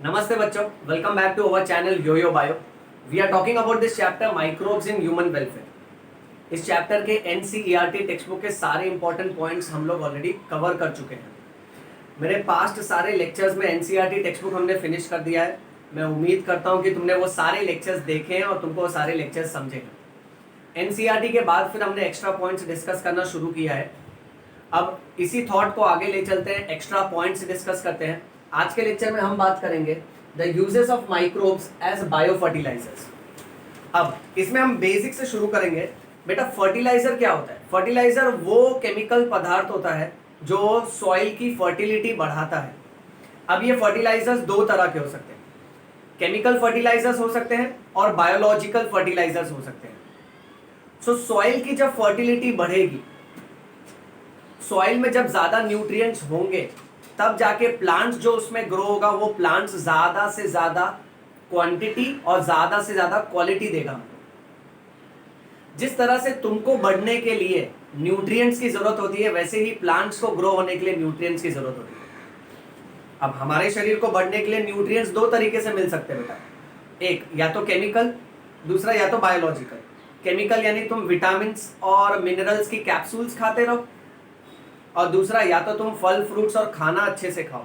Namaste बच्चों, welcome back to our channel Yoyo Bio. We are talking about this chapter microbes in human welfare. इस chapter के NCERT text book के सारे important points हम लोग already cover कर चुके हैं। मेरे पास्ट सारे लेक्चर्स में एनसीईआरटी टेक्स्ट बुक हमने फिनिश कर दिया है। मैं उम्मीद करता हूँ कि तुमने वो सारे लेक्चर्स देखे हैं और तुमको वो सारे लेक्चर्स समझे हैं। एनसीईआरटी के बाद फिर हमने एक्स्ट्रा पॉइंट्स डिस्कस करना शुरू किया है। अब इसी थॉट को आगे ले चलते हैं, एक्स्ट्रा पॉइंट्स डिस्कस करते हैं। आज के लेक्चर में हम बात करेंगे the uses of microbes as biofertilizers. अब इसमें हम बेसिक से शुरू करेंगे। बेटा फर्टिलाइजर क्या होता है? फर्टिलाइजर वो केमिकल पदार्थ होता है जो सॉइल की फर्टिलिटी बढ़ाता है। अब ये फर्टिलाइजर्स दो तरह के हो सकते हैं, केमिकल फर्टिलाइजर्स हो सकते हैं और बायोलॉजिकल फर्टिलाइजर्स हो सकते हैं। सो सॉइल की जब फर्टिलिटी बढ़ेगी, सॉइल में जब ज्यादा न्यूट्रिएंट्स होंगे, तब जाके प्लांट्स जो उसमें ग्रो होगा वो प्लांट्स ज्यादा से ज्यादा क्वांटिटी और ज्यादा से ज्यादा क्वालिटी देगा। जिस तरह से तुमको बढ़ने के लिए न्यूट्रिएंट्स की जरूरत होती है, वैसे ही प्लांट्स को ग्रो होने के लिए न्यूट्रिएंट्स की जरूरत होती है। अब हमारे शरीर को बढ़ने के लिए न्यूट्रिएंट्स दो तरीके से मिल सकते हैं बेटा, एक या तो केमिकल, दूसरा या तो बायोलॉजिकल। केमिकल यानी तुम विटामिन और मिनरल्स की कैप्सूल्स खाते रहो, और दूसरा या तो तुम फल फ्रूट्स और खाना अच्छे से खाओ।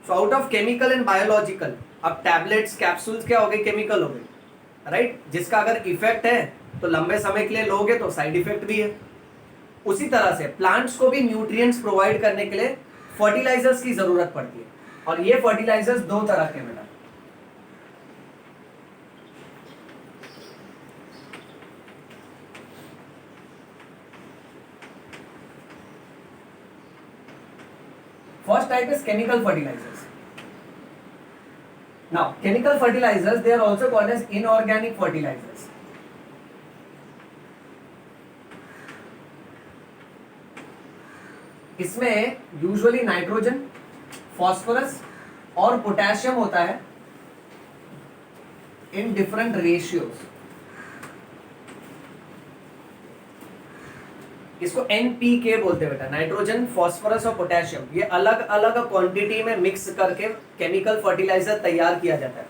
So out of chemical and biological, अब टैबलेट्स कैप्सूल्स क्या हो गई? केमिकल हो गई, राइट? जिसका अगर इफेक्ट है तो लंबे समय के लिए लोगे तो साइड इफेक्ट भी है। उसी तरह से प्लांट्स को भी न्यूट्रिएंट्स प्रोवाइड करने के लिए फर्टिलाइजर्स की जरूरत पड़ती है, और ये फर्टिलाइजर्स दो तरह के मिला। First type is chemical fertilizers. Now, chemical fertilizers, they are also called as inorganic fertilizers. इसमें यूजुअली नाइट्रोजन, फॉस्फोरस और पोटेशियम होता है इन डिफरेंट रेशियोज। इसको NPK बोलते हैं बेटा, नाइट्रोजन, फॉस्फोरस और पोटेशियम। ये अलग अलग क्वांटिटी में मिक्स करके केमिकल फर्टिलाइजर तैयार किया जाता है।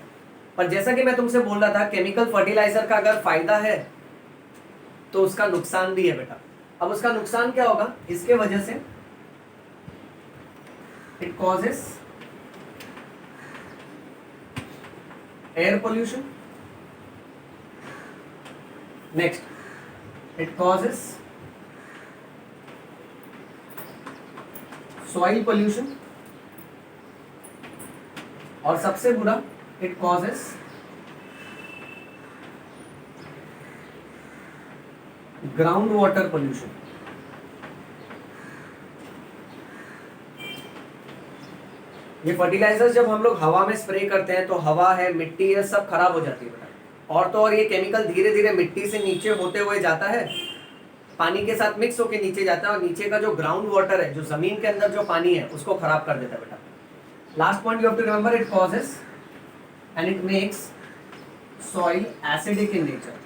पर जैसा कि मैं तुमसे बोल रहा था, केमिकल फर्टिलाइजर का अगर फायदा है तो उसका नुकसान भी है बेटा। अब उसका नुकसान क्या होगा? इसके वजह से it causes air pollution, next it causes soil pollution, और सबसे बुरा it causes ground water pollution. ये फर्टिलाइजर जब हम लोग हवा में स्प्रे करते हैं तो हवा है, मिट्टी है, सब खराब हो जाती है बेटा। और तो और ये केमिकल धीरे धीरे मिट्टी से नीचे होते हुए जाता है, पानी के साथ मिक्स होकर नीचे जाता है, और नीचे का जो ग्राउंड वाटर है, जो जमीन के अंदर जो पानी है, उसको खराब कर देता है बेटा। Last point you have to remember, it causes and it makes soil acidic in nature.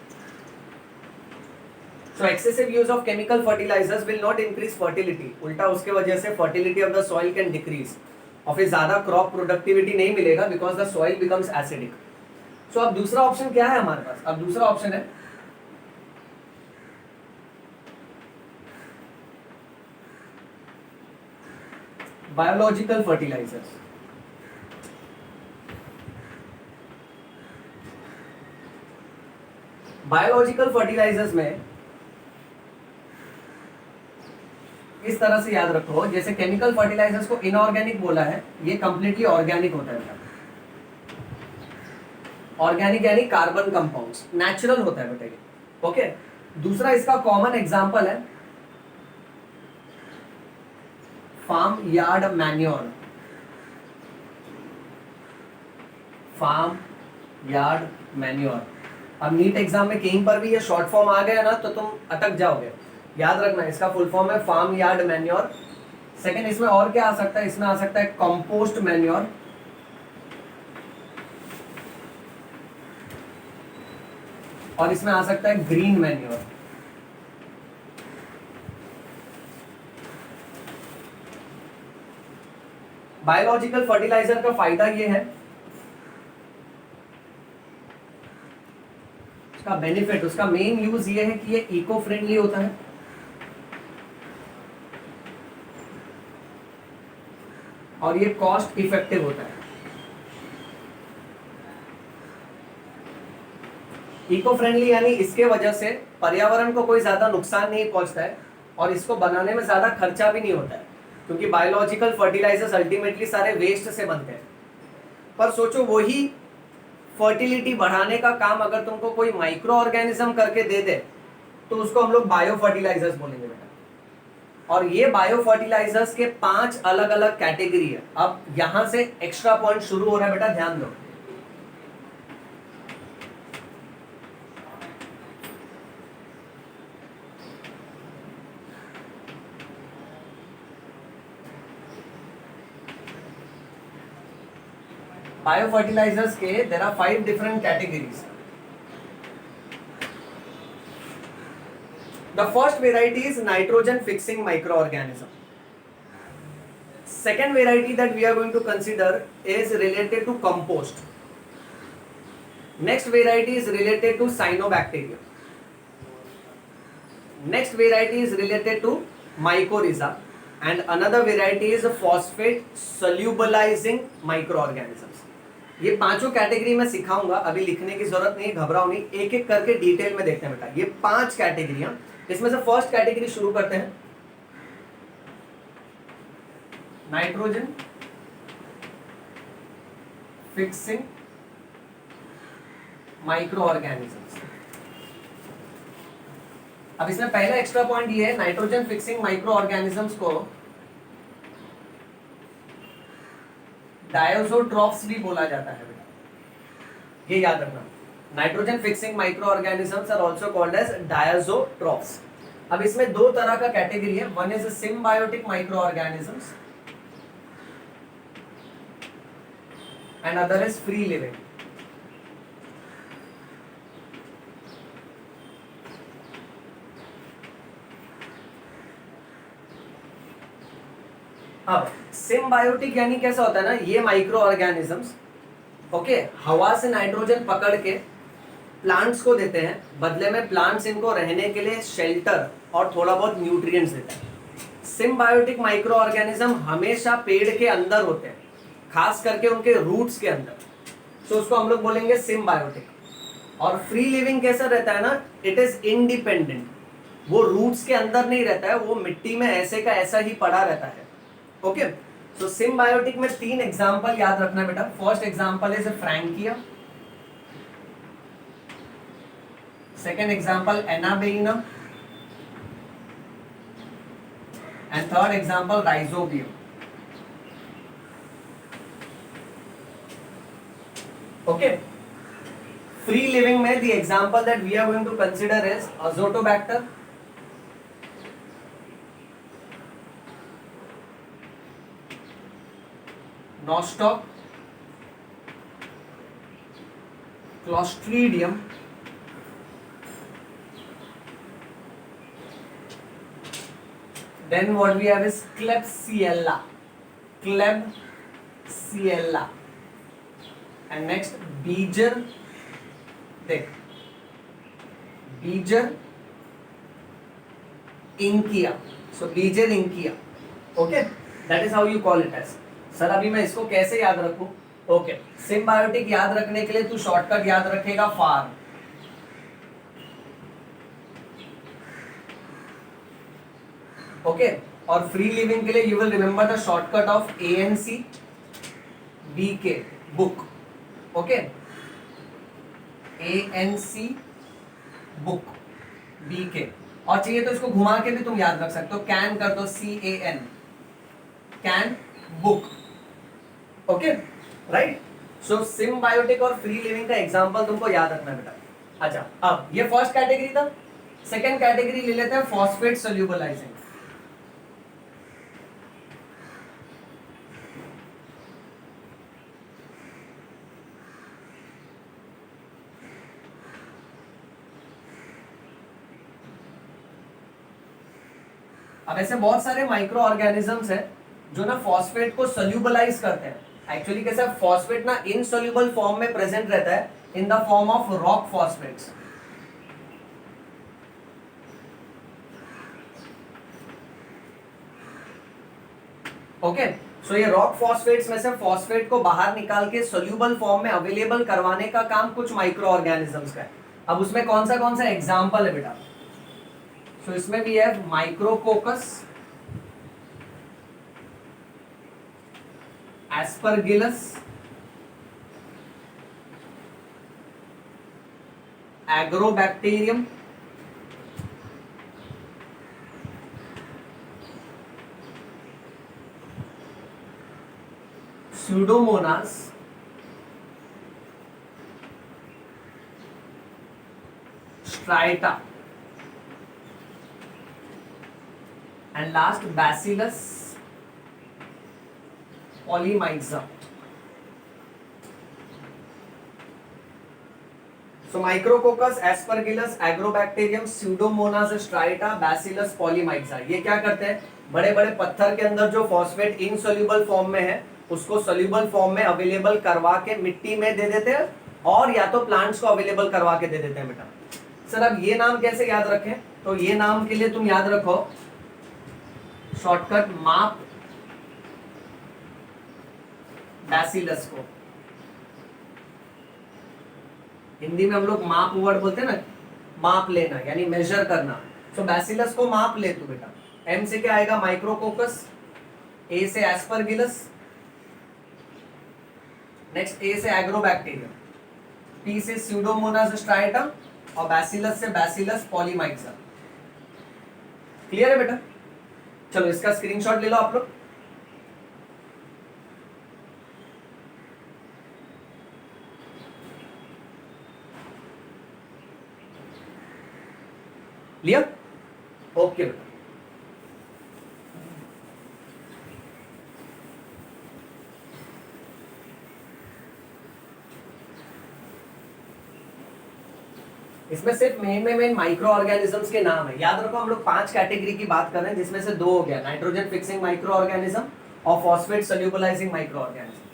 So excessive use of chemical fertilizers will not increase fertility, उल्टा उसके वजह से fertility of the soil can decrease, और फिर ज्यादा crop productivity नहीं मिलेगा because the soil becomes acidic. So अब दूसरा ऑप्शन क्या है हमारे पास? अब दूसरा ऑप्शन है बायोलॉजिकल फर्टिलाइजर्स। बायोलॉजिकल फर्टिलाइजर्स में इस तरह से याद रखो, जैसे केमिकल फर्टिलाइजर्स को इनऑर्गेनिक बोला है, ये कंप्लीटली ऑर्गेनिक होता है। ऑर्गेनिक यानी कार्बन कंपाउंड्स, नेचुरल होता है बेटा ये, ओके। दूसरा इसका कॉमन एग्जांपल है farm yard manure. Farm yard manure. अब नीट एग्जाम में कहीं पर भी ये शॉर्ट फॉर्म आ गया ना तो तुम अटक जाओगे। याद रखना, इसका फुल फॉर्म है फार्म यार्ड मैन्योर। सेकंड, इसमें और क्या आ सकता है? इसमें आ सकता है कंपोस्ट मैन्योर, और इसमें आ सकता है ग्रीन मैन्योर। बायोलॉजिकल फर्टिलाइजर का फायदा ये है का बेनिफिट, उसका मेन यूज ये है कि ये इको फ्रेंडली होता है, और ये कॉस्ट इफेक्टिव होता है। इको फ्रेंडली यानी इसके वजह से पर्यावरण को कोई ज्यादा नुकसान नहीं पहुंचता है, और इसको बनाने में ज्यादा खर्चा भी नहीं होता है, क्योंकि बायोलॉजिकल फर्टिलाइजर्स अल्टीमेटली सारे वेस्ट से बनते हैं। पर सोचो वही फर्टिलिटी बढ़ाने का काम अगर तुमको कोई माइक्रो ऑर्गेनिज्म करके दे दे, तो उसको हम लोग बायो फर्टिलाइजर्स बोलेंगे बेटा। और ये बायो फर्टिलाइजर्स के 5 अलग अलग कैटेगरी है। अब यहां से एक्स्ट्रा पॉइंट शुरू हो रहा है बेटा, ध्यान दो। बायो फर्टिलाइजर्स के there are 5 different categories. The first variety is nitrogen fixing microorganism. Second variety that we are going to consider is related to compost. Next variety is related to cyanobacteria. Next variety is related to mycorrhiza, and another variety is phosphate solubilizing microorganisms. ये पांचों category में सिखाऊंगा, अभी लिखने की जरूरत नहीं, घबराओ नहीं, एक एक करके डिटेल में देखते हैं बेटा। ये 5 कैटेगरियां, इसमें से फर्स्ट कैटेगरी शुरू करते हैं, नाइट्रोजन फिक्सिंग माइक्रो ऑर्गेनिजम्स। अब इसमें पहला एक्स्ट्रा पॉइंट ये है, नाइट्रोजन फिक्सिंग माइक्रो ऑर्गेनिजम्स को डायोजोट्रॉफ्स भी बोला जाता है बेटा, ये याद रखना। Nitrogen fixing micro organisms are also called as diazotrophs. अब इसमें 2 तरह का कैटेगरी है, one is symbiotic micro organisms and other is free living. अब सिम्बायोटिक यानी कैसा होता है ना, ये माइक्रो ऑर्गेनिजम्स ओके हवा से नाइट्रोजन पकड़ के प्लांट्स को देते हैं, बदले में प्लांट्स इनको रहने के लिए शेल्टर और थोड़ा बहुत न्यूट्रिएंट्स देते हैं। सिम्बायोटिक माइक्रो ऑर्गेनिज्म हमेशा पेड़ के अंदर होते हैं, खास करके उनके रूट्स के अंदर, तो उसको हम लोग बोलेंगे सिम्बायोटिक। और फ्री लिविंग कैसा रहता है ना, इट इज इंडिपेंडेंट, वो रूट्स के अंदर नहीं रहता है, वो मिट्टी में ऐसे का ऐसा ही पड़ा रहता है। ओके, सो सिम्बायोटिक में 3 एग्जांपल याद रखना बेटा। First example is Frankia, second example Anabaena, and third example Rhizobium. Okay, free living में the example that we are going to consider is Azotobacter, Nostoc, Clostridium, then what we have is Klebsiella, and next Beecher, Beecher inkia, so Beecher inkia, okay, that is how you call it as। Sir अभी मैं इसको कैसे याद रखूं? Okay, symbiotic याद रखने के लिए तू शॉर्टकट याद रखेगा फार, ओके, और फ्री लिविंग के लिए you will remember the shortcut of ANC BK, book, okay, ANC book BK, और चाहिए तो इसको घुमा के भी तुम याद रख सकते हो, कैन कर दो CAN, can book, okay, right. So symbiotic और फ्री लिविंग का एग्जांपल तुमको याद रखना बेटा। अच्छा, अब ये फर्स्ट कैटेगरी था, सेकंड कैटेगरी ले लेते हैं, फॉस्फेट सोल्यूबलाइजिंग। अब ऐसे बहुत सारे माइक्रो ऑर्गेनिजम्स हैं जो ना फॉस्फेट को सोल्यूबलाइज करते हैं। एक्चुअली कैसा है, फॉस्फेट ना इनसोल्यूबल फॉर्म में प्रेजेंट रहता है in the form of rock phosphates, okay, so ये रॉक फॉस्फेट्स में से फॉस्फेट को बाहर निकाल के सोल्यूबल फॉर्म में अवेलेबल करवाने का काम कुछ माइक्रो ऑर्गेनिजम्स का है। अब उसमें कौन सा एग्जाम्पल है बेटा? सो इसमें भी है Micrococcus, Aspergillus, Agrobacterium, Pseudomonas, striata and last Bacillus polymyxa. So Micrococcus, Aspergillus, Agrobacterium, Pseudomonas, striata, Bacillus polymyxa, ये क्या करते हैं? बड़े बड़े पत्थर के अंदर जो फॉस्फेट इनसोल्यूबल फॉर्म में है उसको सोल्यूबल फॉर्म में अवेलेबल करवा के मिट्टी में दे देते हैं, और या तो प्लांट्स को अवेलेबल करवा के दे देते हैं बेटा। सर अब ये नाम कैसे याद रखें? तो ये नाम के लिए तुम याद रखो शॉर्टकट माप बैसिलस को। हिंदी में हम लोग माप वर्ड बोलते हैं ना, माप लेना यानी मेजर करना। सो बैसिलस को माप ले तू बेटा। एम से क्या आएगा? माइक्रोकोकस, ए से एस्परगिलस, नेक्स्ट ए से एग्रोबैक्टीरियम, पी से स्यूडोमोनास स्ट्राइटम, और बैसिलस से बैसिलस पॉलीमाइजा। क्लियर है बेटा? चलो इसका स्क्रीनशॉट ले लो आप लोग। लिया? ओके बेटा। इसमें सिर्फ मेन माइक्रो ऑर्गेनिजम्स के नाम है, याद रखो। हम लोग 5 कैटेगरी की बात कर रहे हैं, जिसमें से 2 हो गया नाइट्रोजन फिक्सिंग माइक्रो ऑर्गेनिज्म और phosphate solubilizing micro organism.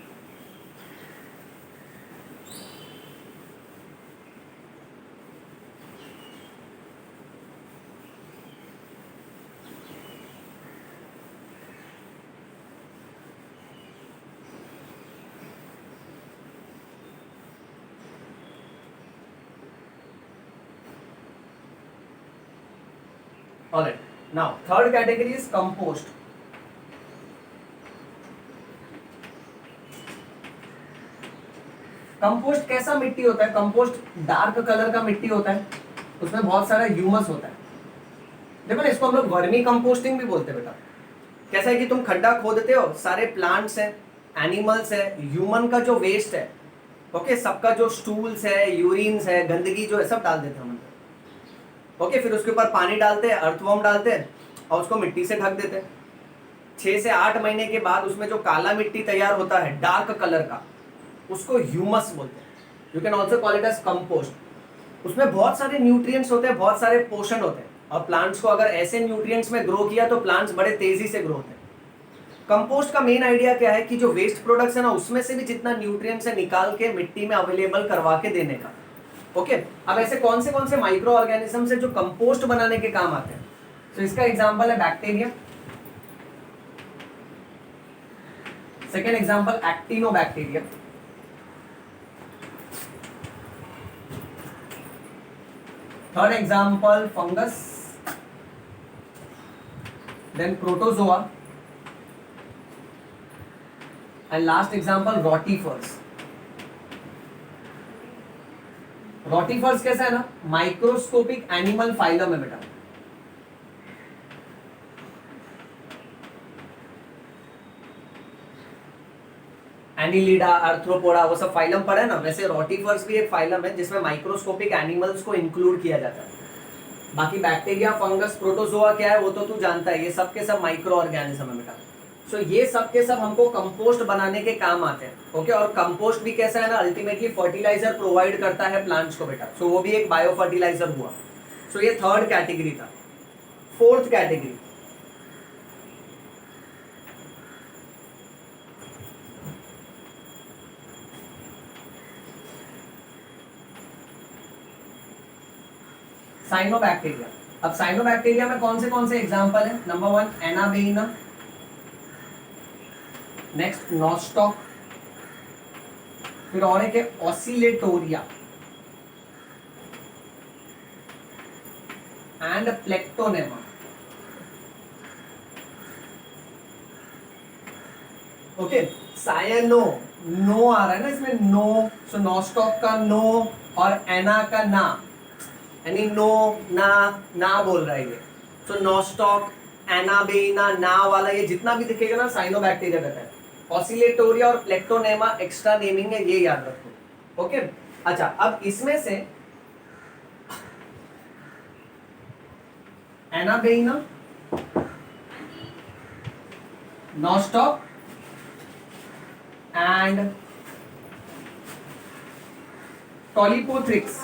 Alright, now third category is compost. Compost कैसा मिट्टी होता है? कंपोस्ट डार्क कलर का मिट्टी होता है, उसमें बहुत सारा ह्यूमस होता है। देखो ना, इसको हम लोग वर्मी कंपोस्टिंग भी बोलते हैं बेटा। कैसा है कि तुम खड्डा खोदते हो, सारे प्लांट्स हैं, एनिमल्स है, ह्यूमन का जो वेस्ट है, ओके, सबका जो स्टूल्स है, यूरिन्स है, गंदगी जो है, सब डाल देते हैं हम। ओके, फिर उसके ऊपर पानी डालते हैं, अर्थवॉर्म डालते हैं और उसको मिट्टी से ढक देते हैं। 6 से 8 महीने के बाद उसमें जो काला मिट्टी तैयार होता है डार्क कलर का, उसको ह्यूमस बोलते हैं। You can also call it as compost. उसमें बहुत सारे न्यूट्रिएंट्स होते हैं, बहुत सारे पोषण होते हैं, और प्लांट्स को अगर ऐसे न्यूट्रिएंट्स में ग्रो किया तो प्लांट्स बड़े तेजी से ग्रो होते हैं। कंपोस्ट का मेन आइडिया क्या है कि जो वेस्ट प्रोडक्ट्स है ना, उसमें से भी जितना न्यूट्रिएंट्स है निकाल के मिट्टी में अवेलेबल करवा के देने का। ओके, अब ऐसे कौन से माइक्रो ऑर्गेनिज्म है जो कंपोस्ट बनाने के काम आते हैं? तो इसका एग्जांपल है bacteria, second example actinobacteria, third example fungus, then protozoa, and last example rotifers. Rotifers कैसा है ना, माइक्रोस्कोपिक एनिमल फाइलम है बेटा। एनिलिडा, आर्थ्रोपोडा, वो सब फाइलम पढ़ा है ना, वैसे रोटीफर्स भी एक फाइलम है जिसमें माइक्रोस्कोपिक एनिमल्स को इंक्लूड किया जाता है। बाकी बैक्टीरिया, फंगस, प्रोटोजोआ क्या है वो तो तू जानता है, ये सब के सब माइक्रो ऑर्गेनिज्म है बेटा। सो ये सब के सब हमको कंपोस्ट बनाने के काम आते हैं। ओके, और कंपोस्ट भी कैसा है ना, अल्टीमेटली फर्टिलाइजर प्रोवाइड करता है प्लांट्स को बेटा। सो वो भी एक बायो फर्टिलाइजर हुआ। सो ये थर्ड कैटेगरी था। Fourth category, cyanobacteria. अब साइनोबैक्टीरिया में कौन से एग्जांपल है? नंबर 1 एनाबेइनम, नेक्स्ट नॉस्टॉक, फिर और एक है ऑसिलेटोरिया एंड प्लेक्टोनेमा। ओके, सायनो, नो आ रहा है ना इसमें, नो, सो नॉस्टॉक का नो और एना का ना, यानी नो ना बोल रहा है ये। सो नॉस्टॉक, एनाबेना, ना वाला ये जितना भी दिखेगा ना साइनोबैक्टीरिया कहता है। ऑसिलेटोरिया और प्लेक्टोनेमा एक्स्ट्रा नेमिंग है, ये याद रखो। ओके, अच्छा अब इसमें से एनाबेना, नॉस्टॉक एंड टॉलिपोथ्रिक्स,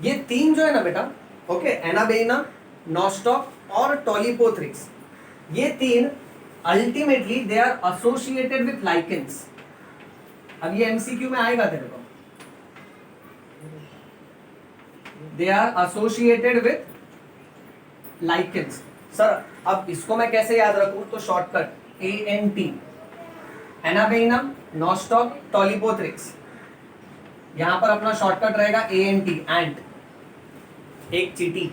ये तीन जो है ना बेटा, ओके, एनाबेना, नॉस्टॉक और टॉलिपोथ्रिक्स, ये तीन ultimately they are associated with lichens. अब ये एमसीक्यू में आएगा तेरे को, they are associated with lichens. Sir अब इसको मैं कैसे याद रखूं, तो shortcut ANT, anabaena, nostoc, tolypothrix, यहां पर अपना शॉर्टकट रहेगा ANT, एंट। एक चीटी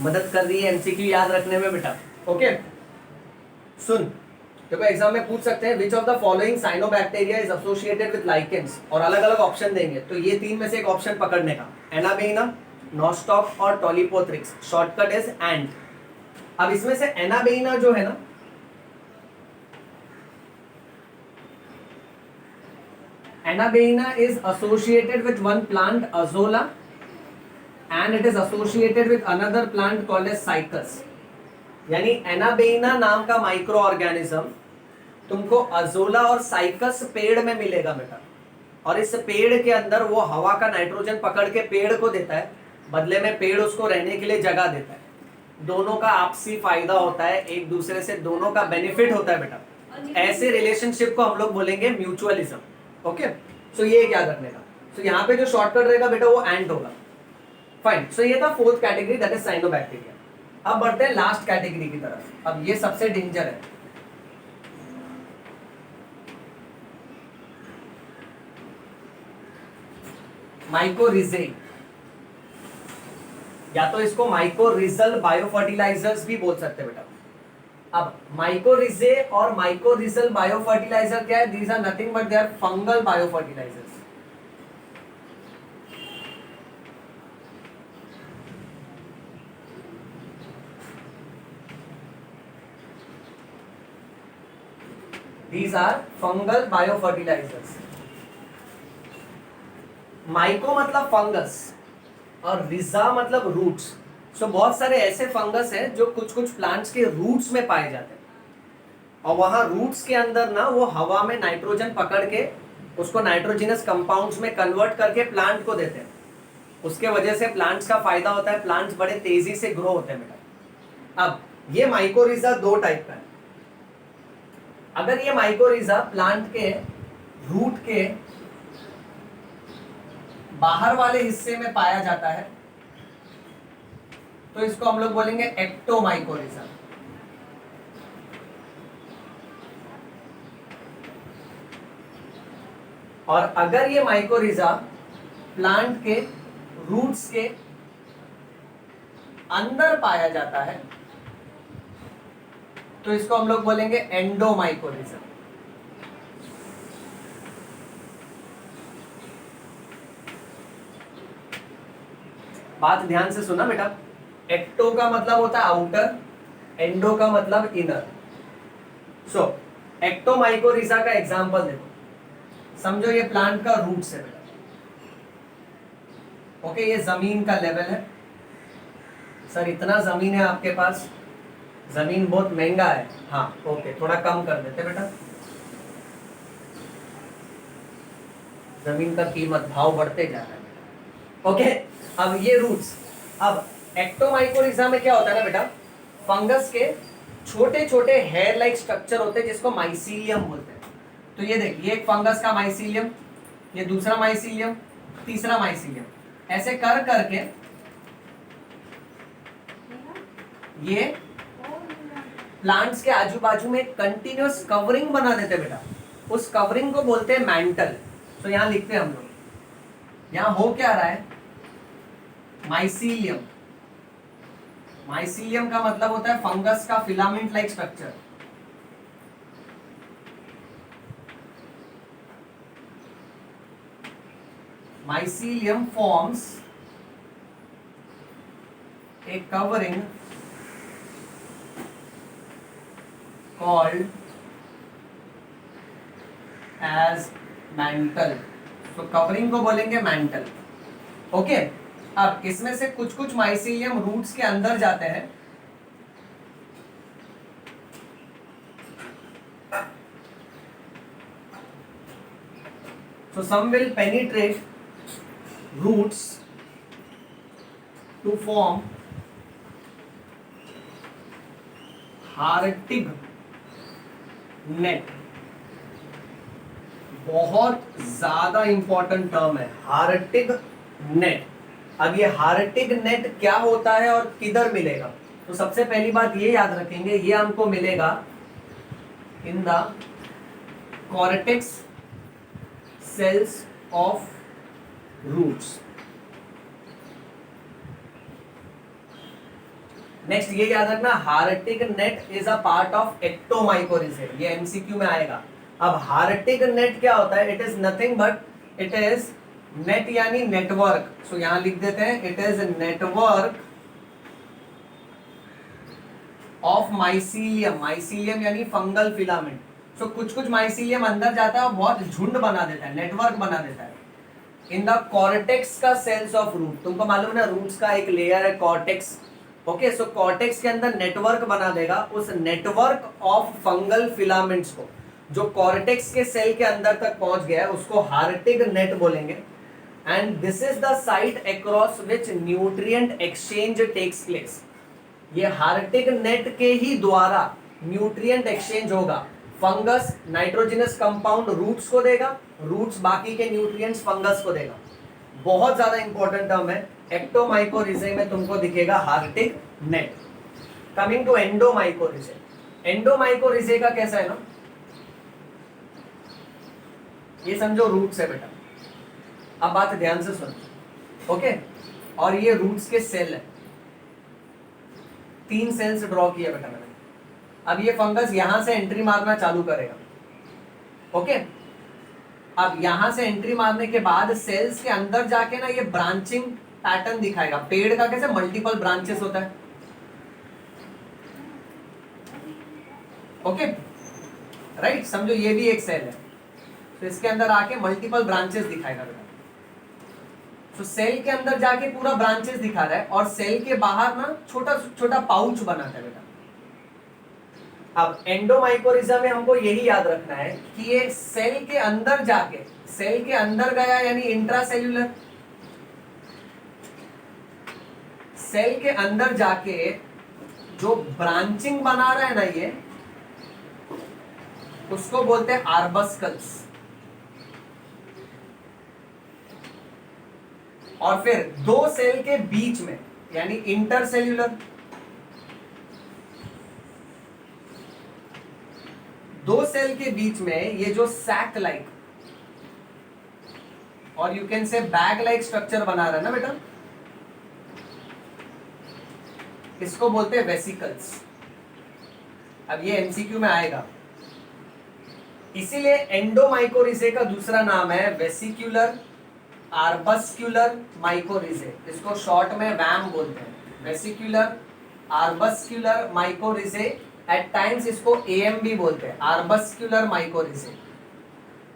मदद कर रही है एमसीक्यू याद रखने में बेटा। ओके, सुन, देखो एग्जाम में पूछ सकते हैं which of the following cyanobacteria is associated with lichens, और अलग अलग ऑप्शन देंगे, तो ये तीन में से एक ऑप्शन पकड़ने का, एनाबेनम, नॉस्टॉक और टॉलिपोथ्रिक्स, शॉर्टकट इज एंट। अब इसमें से एनाबेना जो है ना, anabaena is associated with one plant azolla and it is associated with another plant called as cycas. यानी एनाबेना नाम का माइक्रो ऑर्गेनिज्म तुमको अजोला और साइकस पेड़ में मिलेगा बेटा, और इस पेड़ के अंदर वो हवा का नाइट्रोजन पकड़ के पेड़ को देता है, बदले में पेड़ उसको रहने के लिए जगह देता है। दोनों का आपसी फायदा होता है, एक दूसरे से दोनों का बेनिफिट होता है बेटा। ऐसे रिलेशनशिप को हम लोग बोलेंगे म्यूचुअलिज्म। ओके, सो ये याद रखने का। सो यहाँ पे जो शॉर्टकट रहेगा बेटा वो एंट होगा। फाइन, सो ये था fourth category, that is cyanobacteria. अब बढ़ते हैं लास्ट कैटेगरी की तरफ। अब ये सबसे डेंजर है, माइकोरिजे, या तो इसको माइकोरिजल बायोफर्टिलाइजर्स भी बोल सकते हैं बेटा। अब माइकोरिजे और माइकोरिजल बायोफर्टिलाइजर क्या है? These are nothing but they are fungal biofertilizers. These are fungal biofertilizers. Myco मतलब फंगस और रिजा मतलब रूट्स। सो बहुत सारे ऐसे फंगस हैं जो कुछ कुछ प्लांट्स के रूट्स में पाए जाते हैं, और वहां रूट्स के अंदर ना वो हवा में नाइट्रोजन पकड़ के उसको नाइट्रोजिनस कंपाउंड्स में कन्वर्ट करके प्लांट को देते हैं। उसके वजह से प्लांट्स का फायदा होता है, प्लांट्स बड़े तेजी से ग्रो होते हैं बेटा। अब ये माइकोरिजा दो टाइप का है। अगर ये माइकोरिजा प्लांट के रूट के बाहर वाले हिस्से में पाया जाता है तो इसको हम लोग बोलेंगे एक्टोमाइकोरिजा। और अगर ये माइकोरिजा प्लांट के रूट्स के अंदर पाया जाता है तो इसको हम लोग बोलेंगे एंडोमाइकोरिजा। बात ध्यान से सुना बेटा, एक्टो का मतलब होता है आउटर, एंडो का मतलब इनर। सो एक्टोमाइकोरिजा का एग्जांपल देखो, समझो ये प्लांट का रूट्स है बेटा। ओके, ये जमीन का लेवल है। सर इतना जमीन है आपके पास, जमीन बहुत महंगा है। हाँ ओके, थोड़ा कम कर देते बेटा, जमीन का कीमत भाव बढ़ते जा रहा है। ओके, अब ये रूट्स। अब एक्टोमाइकोरिजा में क्या होता है ना बेटा, फंगस के छोटे छोटे हेयर लाइक स्ट्रक्चर होते हैं जिसको माइसीलियम बोलते हैं। तो ये देख, ये एक फंगस का माइसीलियम, ये दूसरा माइसीलियम, तीसरा माइसीलियम, ऐसे कर करके ये प्लांट्स के आजू बाजू में कंटिन्यूअस कवरिंग बना देते बेटा, उस कवरिंग को बोलते हैं मैंटल। तो यहां लिखते हैं हम लोग, यहां हो क्या रहा है, माइसीलियम। माइसीलियम का मतलब होता है फंगस का filament like structure. Mycelium forms a covering called as mantle। तो कवरिंग को बोलेंगे मैंटल। ओके, अब इसमें से कुछ कुछ माइसीलियम रूट्स के अंदर जाते हैं, so some will penetrate roots to form Hartig net. बहुत ज्यादा इंपॉर्टेंट टर्म है हार्टिग नेट। अब ये हार्टिग नेट क्या होता है और किधर मिलेगा, तो सबसे पहली बात ये याद रखेंगे, ये हमको मिलेगा in the cortex cells of roots. Next ये याद रखना, Hartig net is a part of ectomycorrhizae, ये एमसीक्यू में आएगा। अब हार्टिग नेट क्या होता है, it is nothing but it is net यानी नेटवर्क। सो यहां लिख देते हैं, it is network of mycelium. Mycelium यानी फंगल फिलामेंट। सो कुछ कुछ माइसीलियम अंदर जाता है और बहुत झुंड बना देता है, नेटवर्क बना देता है इन द कॉर्टेक्स का सेल्स ऑफ रूट। तुमको मालूम है ना, रूट्स का एक लेयर है कॉर्टेक्स। ओके, सो कॉर्टेक्स के अंदर नेटवर्क बना देगा, उस नेटवर्क ऑफ फंगल फिलामेंट्स को जो कॉर्टेक्स के सेल के अंदर तक पहुंच गया है उसको हार्टिग नेट बोलेंगे। And this is the site across which nutrient exchange takes place. ये हार्टिग नेट के ही द्वारा न्यूट्रिएंट एक्सचेंज होगा। फंगस नाइट्रोजनस कंपाउंड रूट्स को देगा, रूट्स बाकी के न्यूट्रिएंट्स फंगस को देगा। बहुत ज्यादा इंपॉर्टेंट टर्म है। एक्टोमाइकोरिजे में तुमको दिखेगा Hartig net. Coming to endomycorrhizae. Endomycorrhizae का कैसा है ना, ये समझो रूट्स है बेटा। अब बात ध्यान से सुनो, ओके। और ये रूट्स के सेल है, 3 सेल्स ड्रॉ किया बेटा मैंने। अब ये फंगस यहां से एंट्री मारना चालू करेगा, ओके। अब यहां से एंट्री मारने के बाद सेल्स के अंदर जाके ना ये ब्रांचिंग पैटर्न दिखाएगा। पेड़ का कैसे मल्टीपल ब्रांचेस होता है, ओके राइट। समझो ये भी एक सेल है, तो इसके अंदर आके मल्टीपल ब्रांचेस दिखाएगा बेटा। तो सेल के अंदर जाके पूरा ब्रांचेस दिखा रहा है और सेल के बाहर ना छोटा छोटा पाउच बनाता है बेटा। अब एंडोमाइकोरिजा में हमको यही याद रखना है कि ये सेल के अंदर जाके, सेल के अंदर गया यानी इंट्रासेल्यूलर, सेल के अंदर जाके जो ब्रांचिंग बना रहा है ना ये, उसको बोलते हैं आर्बस्कल्स। और फिर 2 सेल के बीच में यानी इंटरसेल्यूलर, 2 सेल के बीच में ये जो सैक लाइक और you can say bag like structure बना रहा है ना बेटा, इसको बोलते हैं वेसिकल्स। अब ये एमसीक्यू में आएगा, इसीलिए एंडोमाइकोरिजे का दूसरा नाम है वेसिक्यूलर आर्बस्क्यूलर माइकोरिजे। इसको शॉर्ट में वैम बोलते हैं, वेसिक्यूलर आर्बस्क्यूलर माइकोरिजे। एट टाइम्स इसको एएम भी बोलते हैं, आर्बस्क्यूलर माइकोरिजे,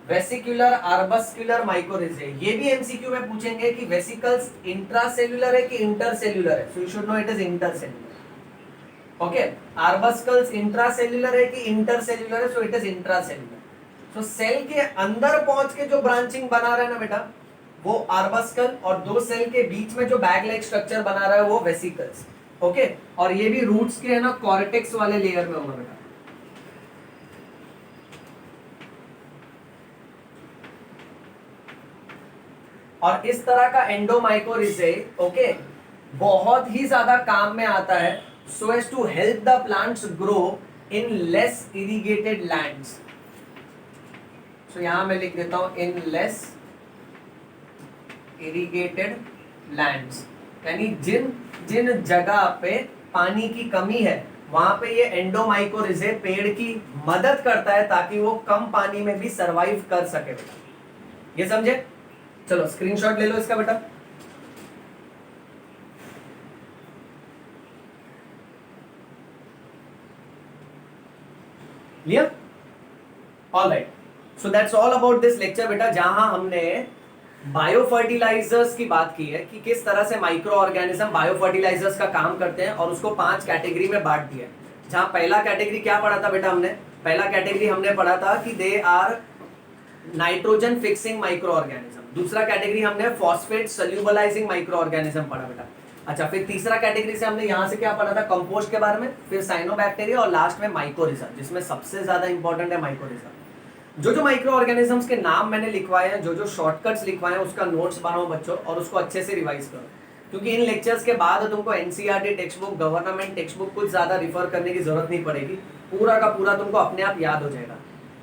वेसिक्यूलर आर्बस्क्यूलर माइकोरिजे। ये भी एमसीक्यू में पूछेंगे कि वेसिकल्स इंट्रासेल्यूलर है कि इंटरसेल्यूलर है, so you should know it is intercellular. Okay, arbuscules intracellular है कि इंटरसेल्यूलर है, so it is intracellular. So cell के अंदर पहुंच के जो ब्रांचिंग बना रहा है ना बेटा वो आर्बस्कल, और 2 सेल के बीच में जो बैग लाइक स्ट्रक्चर बना रहा है वो वेसिकल्स, ओके। और ये भी रूट्स के है ना कॉर्टेक्स वाले लेयर में होगा बेटा। और इस तरह का एंडोमाइकोरिजे, ओके, बहुत ही ज्यादा काम में आता है, so as to help the plants grow in less irrigated lands, so यहां मैं लिख देता हूं इन लेस इरिगेटेड लैंड्स, यानी जिन जिन जगह पे पानी की कमी है वहां पे ये एंडोमाइकोरिजे पेड़ की मदद करता है ताकि वो कम पानी में भी सरवाइव कर सके बेटा, ये समझे? चलो स्क्रीनशॉट ले लो इसका बेटा। लिया? All right, so that's all about this lecture बेटा, जहां हमने बायो फर्टिलाइजर्स की बात की है कि किस तरह से माइक्रो ऑर्गेनिज्म बायो फर्टिलाइजर्स का काम करते हैं और उसको 5 कैटेगरी में बांट दिया है। जहां पहला कैटेगरी क्या पढ़ा था बेटा हमने? पहला कैटेगरी हमने पढ़ा था कि they are nitrogen fixing microorganism. दूसरा कैटेगरी हमने फॉस्फेट सोल्यूबलाइजिंग माइक्रो ऑर्गेनिज्म पढ़ा बेटा। अच्छा, फिर तीसरा कैटेगरी से हमने यहां से क्या पढ़ा था? कंपोस्ट के बारे में, फिर साइनोबैक्टीरिया और लास्ट में माइकोरिजा, जिसमें सबसे ज्यादा इंपॉर्टेंट है माइकोरिजा। जो जो माइक्रो ऑर्गेनिजम्स के नाम मैंने लिखवाए हैं, जो जो शॉर्टकट्स लिखवाए हैं, उसका नोट्स बनाओ बच्चों और उसको अच्छे से रिवाइज करो, क्योंकि इन लेक्चर्स के बाद तुमको NCERT text book, government text book कुछ ज्यादा रिफर करने की जरूरत नहीं पड़ेगी, पूरा का पूरा तुमको अपने आप याद हो जाएगा।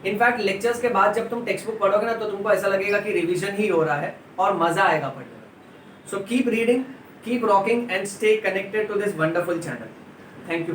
इनफैक्ट लेक्चर्स के बाद जब तुम टेक्स्ट बुक पढ़ोगे ना तो तुमको ऐसा लगेगा कि रिविजन ही हो रहा है और मजा आएगा पढ़ने में। So keep reading, keep rocking and stay connected to this wonderful channel. Thank you.